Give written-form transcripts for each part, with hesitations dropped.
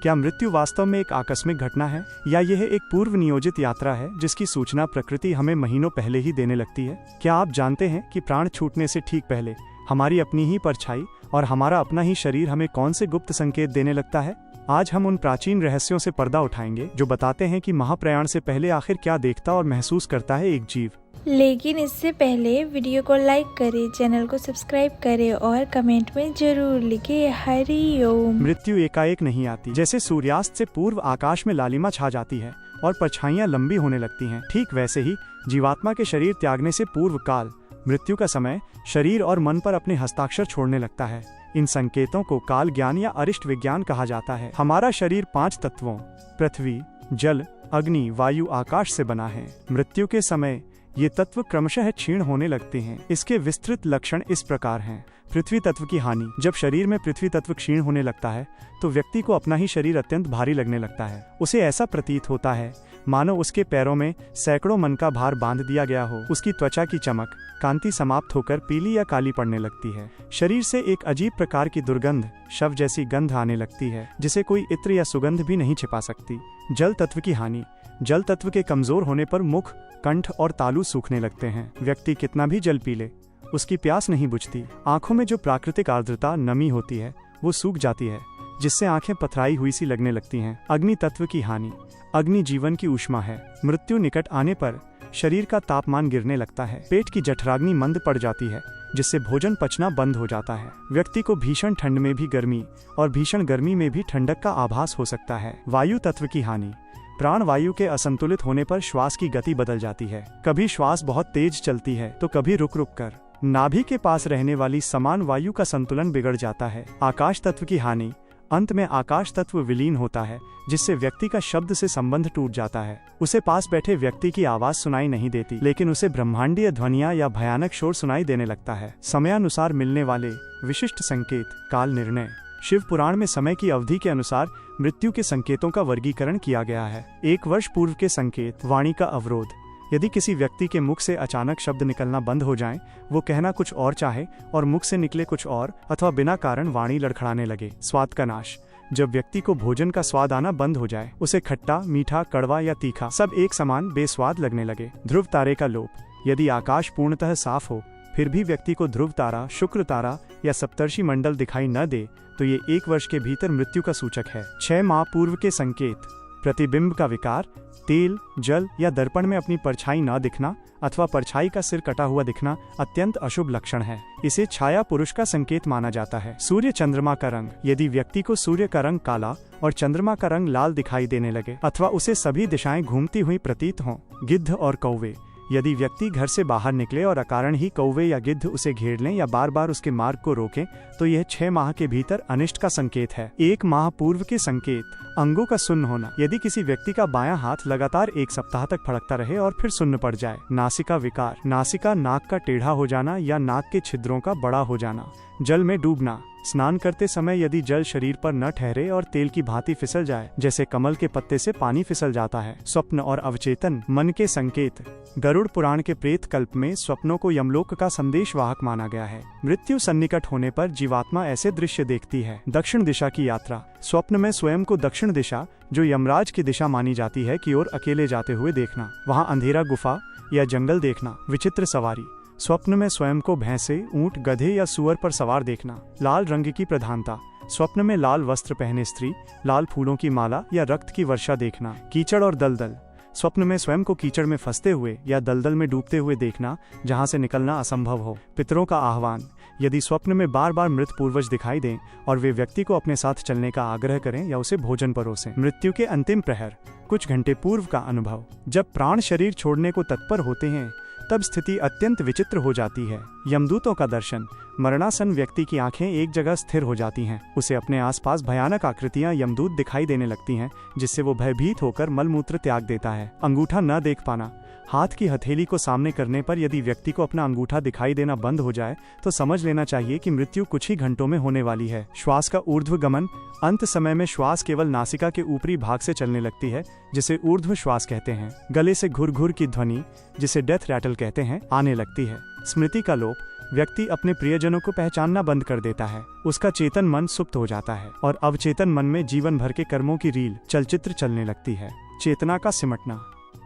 क्या मृत्यु वास्तव में एक आकस्मिक घटना है या यह एक पूर्व नियोजित यात्रा है जिसकी सूचना प्रकृति हमें महीनों पहले ही देने लगती है? क्या आप जानते हैं कि प्राण छूटने से ठीक पहले हमारी अपनी ही परछाई और हमारा अपना ही शरीर हमें कौन से गुप्त संकेत देने लगता है? आज हम उन प्राचीन रहस्यों से पर्दा उठाएंगे जो बताते हैं कि महाप्रयाण से पहले आखिर क्या देखता और महसूस करता है एक जीव। लेकिन इससे पहले वीडियो को लाइक करें, चैनल को सब्सक्राइब करें और कमेंट में जरूर लिखें हरि ओम। मृत्यु एकाएक नहीं आती। जैसे सूर्यास्त से पूर्व आकाश में लालिमा छा जाती है और परछाइयां लंबी होने लगती हैं, ठीक वैसे ही जीवात्मा के शरीर त्यागने से पूर्व काल मृत्यु का समय शरीर और मन पर अपने हस्ताक्षर छोड़ने लगता है। इन संकेतों को काल ज्ञान या अरिष्ट विज्ञान कहा जाता है। हमारा शरीर 5 तत्वों पृथ्वी, जल, अग्नि, वायु, आकाश से बना है। मृत्यु के समय ये तत्व क्रमशः क्षीण होने लगते हैं। इसके विस्तृत लक्षण इस प्रकार हैं। पृथ्वी तत्व की हानि। जब शरीर में पृथ्वी तत्व क्षीण होने लगता है तो व्यक्ति को अपना ही शरीर अत्यंत भारी लगने लगता है। उसे ऐसा प्रतीत होता है मानो उसके पैरों में सैकड़ों मन का भार बांध दिया गया हो। उसकी त्वचा की चमक, कांति समाप्त होकर पीली या काली पड़ने लगती है। शरीर से एक अजीब प्रकार की दुर्गंध, शव जैसी गंध आने लगती है जिसे कोई इत्र या सुगंध भी नहीं छिपा सकती। जल तत्व की हानि। जल तत्व के कमजोर होने पर मुख, कंठ और तालू सूखने लगते हैं। व्यक्ति कितना भी जल पी ले उसकी प्यास नहीं बुझती। आंखों में जो प्राकृतिक आर्द्रता, नमी होती है वो सूख जाती है जिससे आंखें पथराई हुई सी लगने लगती हैं। अग्नि तत्व की हानि। अग्नि जीवन की ऊष्मा है। मृत्यु निकट आने पर शरीर का तापमान गिरने लगता है। पेट की जठराग्नि मंद पड़ जाती है जिससे भोजन पचना बंद हो जाता है। व्यक्ति को भीषण ठंड में भी गर्मी और भीषण गर्मी में भी ठंडक का आभास हो सकता है। वायु तत्व की हानि। प्राण वायु के असंतुलित होने पर श्वास की गति बदल जाती है। कभी श्वास बहुत तेज चलती है तो कभी रुक रुक कर। नाभि के पास रहने वाली समान वायु का संतुलन बिगड़ जाता है। आकाश तत्व की हानि। अंत में आकाश तत्व विलीन होता है जिससे व्यक्ति का शब्द से संबंध टूट जाता है। उसे पास बैठे व्यक्ति की आवाज सुनाई नहीं देती, लेकिन उसे ब्रह्मांडीय ध्वनियां या भयानक शोर सुनाई देने लगता है। समयानुसार मिलने वाले विशिष्ट संकेत। काल निर्णय। शिव पुराण में समय की अवधि के अनुसार मृत्यु के संकेतों का वर्गीकरण किया गया है। 1 वर्ष पूर्व के संकेत। वाणी का अवरोध। यदि किसी व्यक्ति के मुख से अचानक शब्द निकलना बंद हो जाएं, वो कहना कुछ और चाहे और मुख से निकले कुछ और, अथवा बिना कारण वाणी लड़खड़ाने लगे। स्वाद का नाश। जब व्यक्ति को भोजन का स्वाद आना बंद हो जाए, उसे खट्टा, मीठा, कड़वा या तीखा सब एक समान बेस्वाद लगने लगे। ध्रुव तारे का लोप। यदि आकाश पूर्णतः साफ हो फिर भी व्यक्ति को ध्रुव तारा, शुक्र तारा या सप्तर्षि मंडल दिखाई न दे तो ये 1 वर्ष के भीतर मृत्यु का सूचक है। 6 माह पूर्व के संकेत। प्रतिबिंब का विकार। तेल, जल या दर्पण में अपनी परछाई न दिखना अथवा परछाई का सिर कटा हुआ दिखना अत्यंत अशुभ लक्षण है। इसे छाया पुरुष का संकेत माना जाता है। सूर्य चंद्रमा का रंग। यदि व्यक्ति को सूर्य का रंग काला और चंद्रमा का रंग लाल दिखाई देने लगे अथवा उसे सभी दिशाएं घूमती हुई प्रतीत हों। गिद्ध और कौवे। यदि व्यक्ति घर से बाहर निकले और अकारण ही कौवे या गिद्ध उसे घेर लें या बार बार उसके मार्ग को रोकें तो यह 6 माह के भीतर अनिष्ट का संकेत है। 1 माह पूर्व के संकेत। अंगों का सुन्न होना। यदि किसी व्यक्ति का बायां हाथ लगातार 1 सप्ताह तक फड़कता रहे और फिर सुन्न पड़ जाए। नासिका विकार। नासिका, नाक का टेढ़ा हो जाना या नाक के छिद्रों का बड़ा हो जाना। जल में डूबना। स्नान करते समय यदि जल शरीर पर न ठहरे और तेल की भांति फिसल जाए, जैसे कमल के पत्ते से पानी फिसल जाता है। स्वप्न और अवचेतन। मन के संकेत। गरुड़ पुराण के प्रेत कल्प में स्वप्नों को यमलोक का संदेशवाहक माना गया है। मृत्यु सन्निकट होने पर जीवात्मा ऐसे दृश्य देखती है। दक्षिण दिशा की यात्रा। स्वप्न में स्वयं को दक्षिण दिशा, जो यमराज की दिशा मानी जाती है, की ओर अकेले जाते हुए देखना। वहाँ अंधेरा गुफा या जंगल देखना। विचित्र सवारी। स्वप्न में स्वयं को भैंसे, ऊंट, गधे या सुअर पर सवार देखना। लाल रंग की प्रधानता। स्वप्न में लाल वस्त्र पहने स्त्री, लाल फूलों की माला या रक्त की वर्षा देखना। कीचड़ और दलदल। स्वप्न में स्वयं को कीचड़ में फंसते हुए या दलदल में डूबते हुए देखना जहां से निकलना असंभव हो। पितरों का आह्वान। यदि स्वप्न में बार बार मृत पूर्वज दिखाई दें और वे व्यक्ति को अपने साथ चलने का आग्रह करें या उसे भोजन परोसें। मृत्यु के अंतिम प्रहर। कुछ घंटे पूर्व का अनुभव। जब प्राण शरीर छोड़ने को तत्पर होते हैं तब स्थिति अत्यंत विचित्र हो जाती है। यमदूतों का दर्शन। मरणासन व्यक्ति की आंखें एक जगह स्थिर हो जाती हैं। उसे अपने आसपास भयानक आकृतियां यमदूत दिखाई देने लगती हैं जिससे वो भयभीत होकर मलमूत्र त्याग देता है। अंगूठा न देख पाना। हाथ की हथेली को सामने करने पर यदि व्यक्ति को अपना अंगूठा दिखाई देना बंद हो जाए तो समझ लेना चाहिए कि मृत्यु कुछ ही घंटों में होने वाली है। श्वास का ऊर्ध्व गमन। अंत समय में श्वास केवल नासिका के ऊपरी भाग से चलने लगती है जिसे ऊर्ध्व श्वास कहते हैं। गले से घुर घुर की ध्वनि, जिसे डेथ रैटल कहते हैं, आने लगती है। स्मृति का लोप। व्यक्ति अपने प्रियजनों को पहचानना बंद कर देता है। उसका चेतन मन सुप्त हो जाता है और अवचेतन मन में जीवन भर के कर्मों की रील चलचित्र चलने लगती है। चेतना का सिमटना,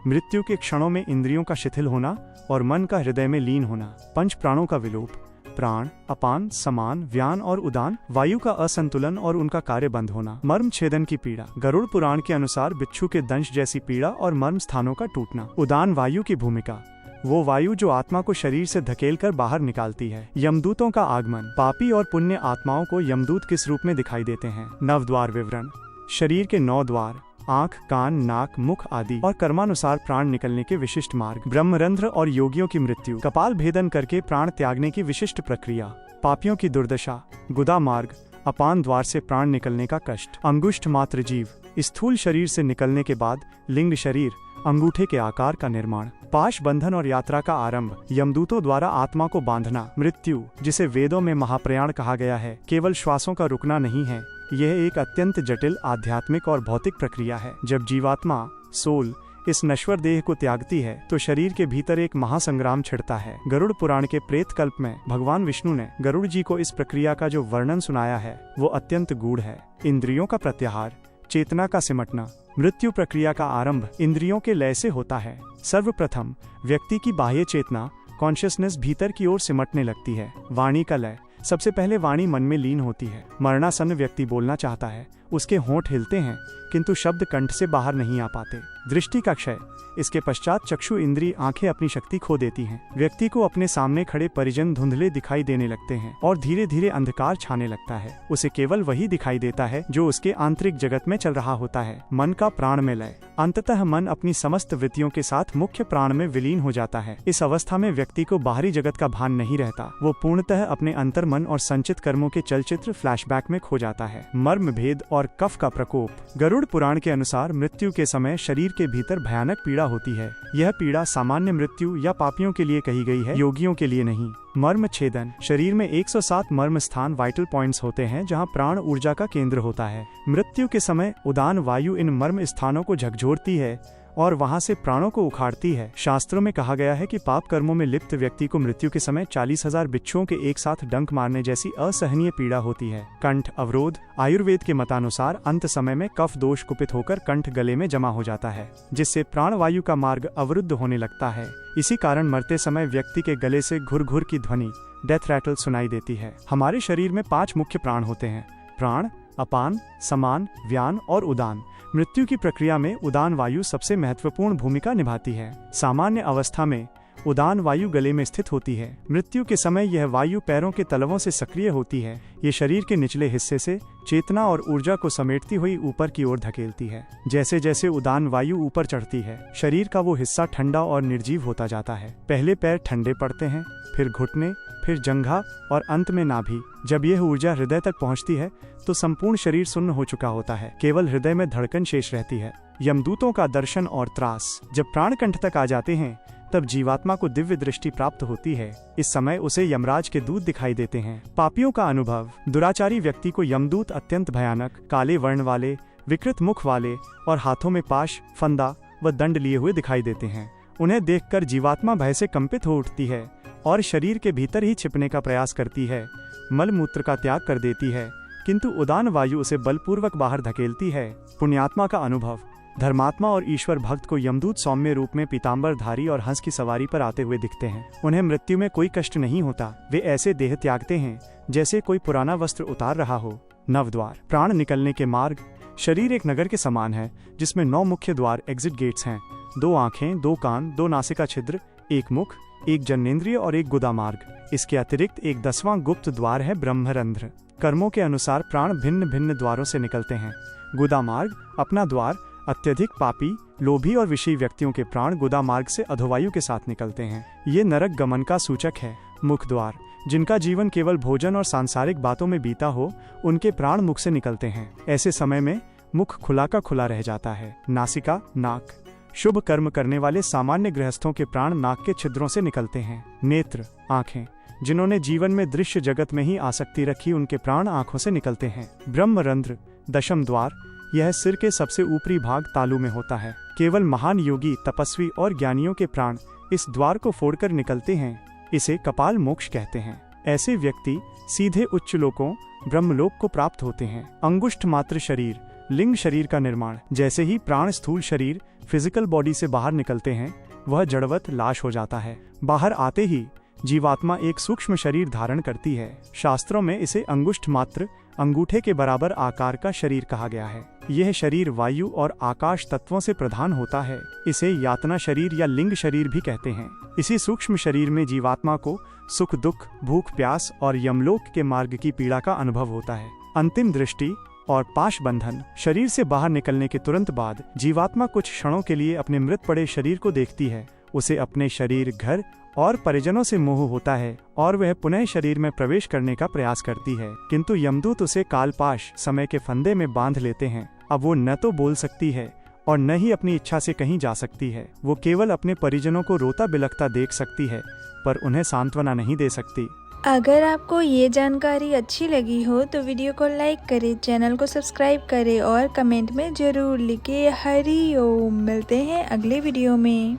मृत्यु के क्षणों में इंद्रियों का शिथिल होना और मन का हृदय में लीन होना। पंच प्राणों का विलोप, प्राण, अपान, समान, व्यान और उदान, वायु का असंतुलन और उनका कार्य बंद होना। मर्म छेदन की पीड़ा, गरुड़ पुराण के अनुसार बिच्छू के दंश जैसी पीड़ा और मर्म स्थानों का टूटना। उदान वायु की भूमिका, वो वायु जो आत्मा को शरीर से धकेलकर बाहर निकालती है। यमदूतों का आगमन, पापी और पुण्य आत्माओं को यमदूत किस रूप में दिखाई देते हैं। नवद्वार विवरण, शरीर के 9 द्वार, आँख, कान, नाक, मुख आदि और कर्मानुसार प्राण निकलने के विशिष्ट मार्ग। ब्रह्मरंध्र और योगियों की मृत्यु, कपाल भेदन करके प्राण त्यागने की विशिष्ट प्रक्रिया। पापियों की दुर्दशा, गुदा मार्ग, अपान द्वार से प्राण निकलने का कष्ट। अंगुष्ठ मात्र जीव, स्थूल शरीर से निकलने के बाद लिंग शरीर, अंगूठे के आकार का निर्माण। पाश बंधन और यात्रा का आरंभ, यमदूतों द्वारा आत्मा को बांधना। मृत्यु, जिसे वेदों में महाप्रयाण कहा गया है, केवल श्वासों का रुकना नहीं है, यह एक अत्यंत जटिल आध्यात्मिक और भौतिक प्रक्रिया है। जब जीवात्मा, सोल, इस नश्वर देह को त्यागती है तो शरीर के भीतर एक महासंग्राम छिड़ता है। गरुड़ पुराण के प्रेत कल्प में भगवान विष्णु ने गरुड़ जी को इस प्रक्रिया का जो वर्णन सुनाया है वो अत्यंत गूढ़ है। इंद्रियों का प्रत्याहार, चेतना का सिमटना, मृत्यु प्रक्रिया का आरंभ इंद्रियों के लय से होता है। सर्वप्रथम व्यक्ति की बाह्य चेतना, कॉन्शियसनेस भीतर की ओर सिमटने लगती है। वाणी का लय, सबसे पहले वाणी मन में लीन होती है। मरणासन्न व्यक्ति बोलना चाहता है, उसके होंठ हिलते हैं किंतु शब्द कंठ से बाहर नहीं आ पाते। दृष्टि का क्षय, इसके पश्चात चक्षु इंद्री आंखें अपनी शक्ति खो देती हैं। व्यक्ति को अपने सामने खड़े परिजन धुंधले दिखाई देने लगते हैं और धीरे धीरे अंधकार छाने लगता है। उसे केवल वही दिखाई देता है जो उसके आंतरिक जगत में चल रहा होता है। मन का प्राण में लय, अंततः मन अपनी समस्त वृत्तियों के साथ मुख्य प्राण में विलीन हो जाता है। इस अवस्था में व्यक्ति को बाहरी जगत का भान नहीं रहता, वो पूर्णतः अपने अंतर्मन और संचित कर्मों के चलचित्र फ्लैशबैक में खो जाता है। मर्म भेद और कफ का प्रकोप, गरुड़ पुराण के अनुसार मृत्यु के समय शरीर के भीतर भयानक पीड़ा होती है। यह पीड़ा सामान्य मृत्यु या पापियों के लिए कही गई है, योगियों के लिए नहीं। मर्म छेदन, शरीर में 107 मर्म स्थान वाइटल पॉइंट्स होते हैं जहां प्राण ऊर्जा का केंद्र होता है। मृत्यु के समय उदान वायु इन मर्म स्थानों को झकझोरती है और वहां से प्राणों को उखाड़ती है। शास्त्रों में कहा गया है कि पाप कर्मों में लिप्त व्यक्ति को मृत्यु के समय 40,000 बिच्छुओं के एक साथ डंक मारने जैसी असहनीय पीड़ा होती है। कंठ अवरोध, आयुर्वेद के मतानुसार अंत समय में कफ दोष कुपित होकर कंठ गले में जमा हो जाता है, जिससे प्राण वायु का मार्ग अवरुद्ध होने लगता है। इसी कारण मरते समय व्यक्ति के गले से घुर घुर की ध्वनि, डेथ रैटल सुनाई देती है। हमारे शरीर में 5 मुख्य प्राण होते हैं, प्राण, अपान, समान, व्यान और उदान। मृत्यु की प्रक्रिया में उदान वायु सबसे महत्वपूर्ण भूमिका निभाती है। सामान्य अवस्था में उदान वायु गले में स्थित होती है। मृत्यु के समय यह वायु पैरों के तलवों से सक्रिय होती है। ये शरीर के निचले हिस्से से चेतना और ऊर्जा को समेटती हुई ऊपर की ओर धकेलती है। जैसे जैसे उदान वायु ऊपर चढ़ती है, शरीर का वो हिस्सा ठंडा और निर्जीव होता जाता है। पहले पैर ठंडे पड़ते हैं, फिर घुटने, फिर जंघा और अंत में नाभि। जब यह ऊर्जा हृदय तक पहुंचती है तो संपूर्ण शरीर सुन्न हो चुका होता है, केवल हृदय में धड़कन शेष रहती है। यमदूतों का दर्शन और त्रास, जब प्राण कंठ तक आ जाते हैं तब जीवात्मा को दिव्य दृष्टि प्राप्त होती है। इस समय उसे यमराज के दूत दिखाई देते हैं। पापियों का अनुभव, दुराचारी व्यक्ति को यमदूत अत्यंत भयानक, काले वर्ण वाले, विकृत मुख वाले और हाथों में पाश, फंदा व दंड लिए हुए दिखाई देते हैं। उन्हें देखकर जीवात्मा भय से कंपित हो उठती है और शरीर के भीतर ही छिपने का प्रयास करती है। मल मूत्र का त्याग कर देती है, किंतु उदान वायु उसे बलपूर्वक बाहर धकेलती है। पुण्यात्मा का अनुभव, धर्मात्मा और ईश्वर भक्त को यमदूत सौम्य रूप में पीताम्बरधारी और हंस की सवारी पर आते हुए दिखते हैं। उन्हें मृत्यु में कोई कष्ट नहीं होता, वे ऐसे देह त्यागते हैं जैसे कोई पुराना वस्त्र उतार रहा हो। नवद्वार, प्राण निकलने के मार्ग, शरीर एक नगर के समान है जिसमें 9 मुख्य द्वार एग्जिट गेट्स हैं। 2 आंखें, 2 कान, 2 नासिका छिद्र, 1 मुख, 1 जननेंद्रिय और 1 गुदा मार्ग। इसके अतिरिक्त एक 10वां गुप्त द्वार है ब्रह्मरंध्र। कर्मों के अनुसार प्राण भिन्न भिन्न द्वारों से निकलते हैं। गुदा मार्ग, अपना द्वार, अत्यधिक पापी, लोभी और विषयी व्यक्तियों के प्राण गुदा मार्ग से अधोवायु के साथ निकलते हैं। ये नरक गमन का सूचक है। मुख द्वार, जिनका जीवन केवल भोजन और सांसारिक बातों में बीता हो, उनके प्राण मुख से निकलते हैं। ऐसे समय में मुख खुला का खुला रह जाता है। नासिका, नाक, शुभ कर्म करने वाले सामान्य गृहस्थों के प्राण नाक के छिद्रों से निकलते हैं। नेत्र, आंखें, जिन्होंने जीवन में दृश्य जगत में ही आसक्ति रखी, उनके प्राण आंखों से निकलते हैं। ब्रह्मरंध्र, दशम द्वार, यह सिर के सबसे ऊपरी भाग तालू में होता है। केवल महान योगी, तपस्वी और ज्ञानियों के प्राण इस द्वार को फोड़कर निकलते हैं। इसे कपाल मोक्ष कहते हैं। ऐसे व्यक्ति सीधे उच्च लोकों ब्रह्मलोक को प्राप्त होते हैं। अंगुष्ठ मात्र शरीर, लिंग शरीर का निर्माण। जैसे ही प्राण स्थूल शरीर फिजिकल बॉडी से बाहर निकलते हैं, वह जड़वत लाश हो जाता है। बाहर आते ही जीवात्मा एक सूक्ष्म शरीर धारण करती है। शास्त्रों में इसे अंगुष्ठ मात्र, अंगूठे के बराबर आकार का शरीर कहा गया है। यह शरीर वायु और आकाश तत्वों से प्रधान होता है। इसे यातना शरीर या लिंग शरीर भी कहते हैं। इसी सूक्ष्म शरीर में जीवात्मा को सुख दुख, भूख प्यास और यमलोक के मार्ग की पीड़ा का अनुभव होता है। अंतिम दृष्टि और पाश बंधन। शरीर से बाहर निकलने के तुरंत बाद जीवात्मा कुछ क्षणों के लिए अपने मृत पड़े शरीर को देखती है। उसे अपने शरीर, घर और परिजनों से मोह होता है और वह पुनः शरीर में प्रवेश करने का प्रयास करती है, किंतु यमदूत उसे कालपाश, समय के फंदे में बांध लेते हैं। अब वो न तो बोल सकती है और न ही अपनी इच्छा से कहीं जा सकती है। वो केवल अपने परिजनों को रोता बिलखता देख सकती है, पर उन्हें सांत्वना नहीं दे सकती। अगर आपको ये जानकारी अच्छी लगी हो तो वीडियो को लाइक करें, चैनल को सब्सक्राइब करें और कमेंट में जरूर लिखें हरि ओम। मिलते हैं अगले वीडियो में।